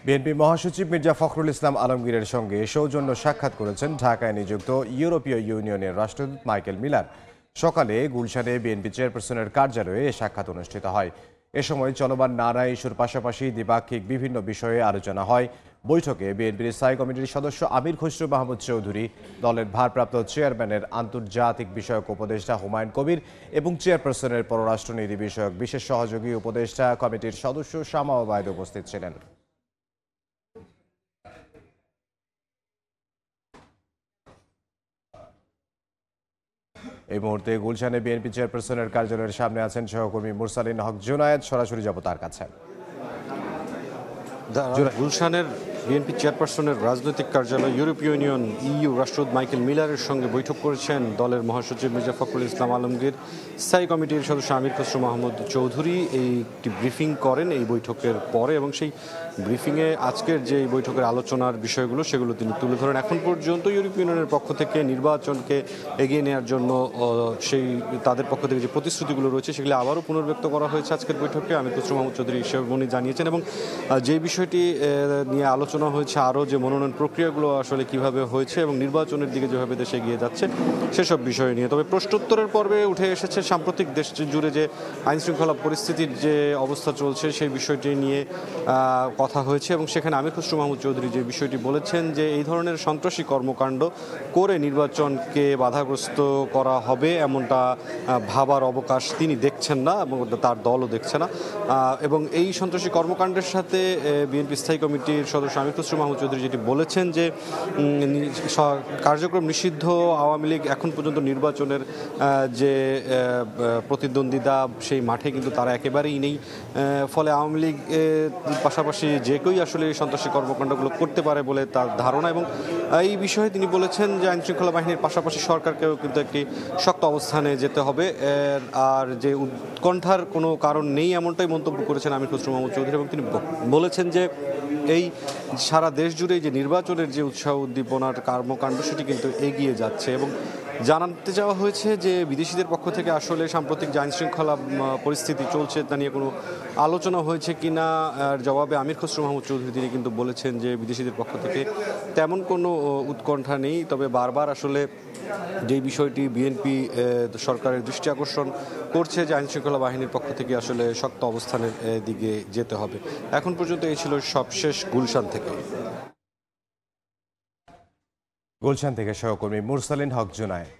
BNP মহাসচিব মির্জা ফখরুল ইসলাম আলমগীরের সঙ্গে সৌজন্য সাক্ষাৎ করেছেন ঢাকায় নিযুক্ত ইউরোপীয় ইউনিয়নের রাষ্ট্রদূত মাইকেল মিলার। সকালে গুলশানে বিএনপি চেয়ারপারসনের কার্যালয়ে এ সাক্ষাৎ অনুষ্ঠিত হয়। এ সময় চলমান নানা ইস্যুর পাশাপাশি দ্বিপাক্ষিক বিভিন্ন বিষয়ে আলোচনা হয়। বৈঠকে বিএনপির স্থায়ী কমিটির সদস্য আমির খসরু মাহমুদ চৌধুরী, দলের ভারপ্রাপ্ত চেয়ারম্যানের আন্তর্জাতিক বিষয়ক উপদেষ্টা হুমায়ুন কবির এবং চেয়ারপারসনের পররাষ্ট্রনীতি বিষয়ক বিশেষ সহযোগী উপদেষ্টা কমিটির সদস্য শামা ওবায়দ উপস্থিত ছিলেন। এই মুহূর্তে গুলশানে বিএনপি চেয়ারপারসনের কার্যালয়ের সামনে আছেন সহকর্মী মুরসালিন হক জুনায়েদ। সরাসরি যাব তার কাছে। গুলশানের বিএনপি চেয়ারপারসনের রাজনৈতিক কার্যালয় ইউরোপীয় ইউনিয়ন ইইউ রাষ্ট্রদূত মাইকেল মিলারের সঙ্গে বৈঠক করেছেন দলের মহাসচিব মির্জা ফখরুল ইসলাম আলমগীর। স্থায়ী কমিটির সদস্য আমির খসরু মাহমুদ চৌধুরী একটি ব্রিফিং করেন এই বৈঠকের পরে, এবং সেই ব্রিফিংয়ে আজকের যে বৈঠকের আলোচনার বিষয়গুলো সেগুলো তিনি তুলে ধরেন। এখন পর্যন্ত ইউরোপীয় ইউনিয়নের পক্ষ থেকে নির্বাচনকে এগিয়ে নেওয়ার জন্য তাদের পক্ষ থেকে যে প্রতিশ্রুতিগুলো রয়েছে সেগুলি আবারও পুনর্ব্যক্ত করা হয়েছে আজকের বৈঠকে। আমির খসরু মাহমুদ চৌধুরী উনি জানিয়েছেন, এবং যে বিষয়টি নিয়ে আলোচনা হয়েছে আরও যে মনোনয়ন প্রক্রিয়াগুলো আসলে কিভাবে হয়েছে এবং নির্বাচনের দিকে যেভাবে দেশে এগিয়ে যাচ্ছে সেসব বিষয় নিয়ে। তবে প্রশ্নোত্তরের পর্বে উঠে এসেছে সাম্প্রতিক দেশ জুড়ে যে আইনশৃঙ্খলা পরিস্থিতির যে অবস্থা চলছে সেই বিষয়টি নিয়ে কথা হয়েছে, এবং সেখানে আমির খসরু মাহমুদ চৌধুরী যে বিষয়টি বলেছেন যে এই ধরনের সন্ত্রাসী কর্মকাণ্ড করে নির্বাচনকে বাধাগ্রস্ত করা হবে এমনটা ভাবার অবকাশ তিনি দেখছেন না এবং তার দলও দেখছে না। এবং এই সন্ত্রাসী কর্মকাণ্ডের সাথে বিএনপি স্থায়ী কমিটির সদস্য আমির খসরু মাহমুদ চৌধুরী যেটি বলেছেন যে কার্যক্রম নিষিদ্ধ আওয়ামী লীগ এখন পর্যন্ত নির্বাচনের যে প্রতিদ্বন্দ্বিতা সেই মাঠে কিন্তু তারা একেবারেই নেই। ফলে আওয়ামী লীগ পাশাপাশি যে কেউই আসলে এই সন্ত্রাসী কর্মকাণ্ডগুলো করতে পারে বলে তার ধারণা, এবং এই বিষয়ে তিনি বলেছেন যে আইনশৃঙ্খলা বাহিনীর পাশাপাশি সরকারকেও কিন্তু একটি শক্ত অবস্থানে যেতে হবে, আর যে উৎকণ্ঠার কোনো কারণ নেই এমনটাই মন্তব্য করেছেন আমির খসরু মাহমুদ চৌধুরী। এবং তিনি বলেছেন যে এই সারা দেশ জুড়ে যে নির্বাচনের যে উৎসাহ উদ্দীপনার কর্মকাণ্ড সেটি কিন্তু এগিয়ে যাচ্ছে, এবং জানাতে চাওয়া হয়েছে যে বিদেশিদের পক্ষ থেকে আসলে সাম্প্রতিক যে আইনশৃঙ্খলা পরিস্থিতি চলছে তা নিয়ে কোনো আলোচনা হয়েছে কিনা। জবাবে আমির খসরু মাহমুদ চৌধুরী তিনি কিন্তু বলেছেন যে বিদেশিদের পক্ষ থেকে তেমন কোনো উৎকণ্ঠা নেই, তবে বারবার আসলে যে বিষয়টি বিএনপি সরকারের দৃষ্টি আকর্ষণ করছে যে আইনশৃঙ্খলা বাহিনীর পক্ষ থেকে আসলে শক্ত অবস্থানের দিকে যেতে হবে। এখন পর্যন্ত এই ছিল সবশেষ গুলশান থেকে। গুলশান থেকে সহকর্মী মুরসালিন হক জুনায়েদ।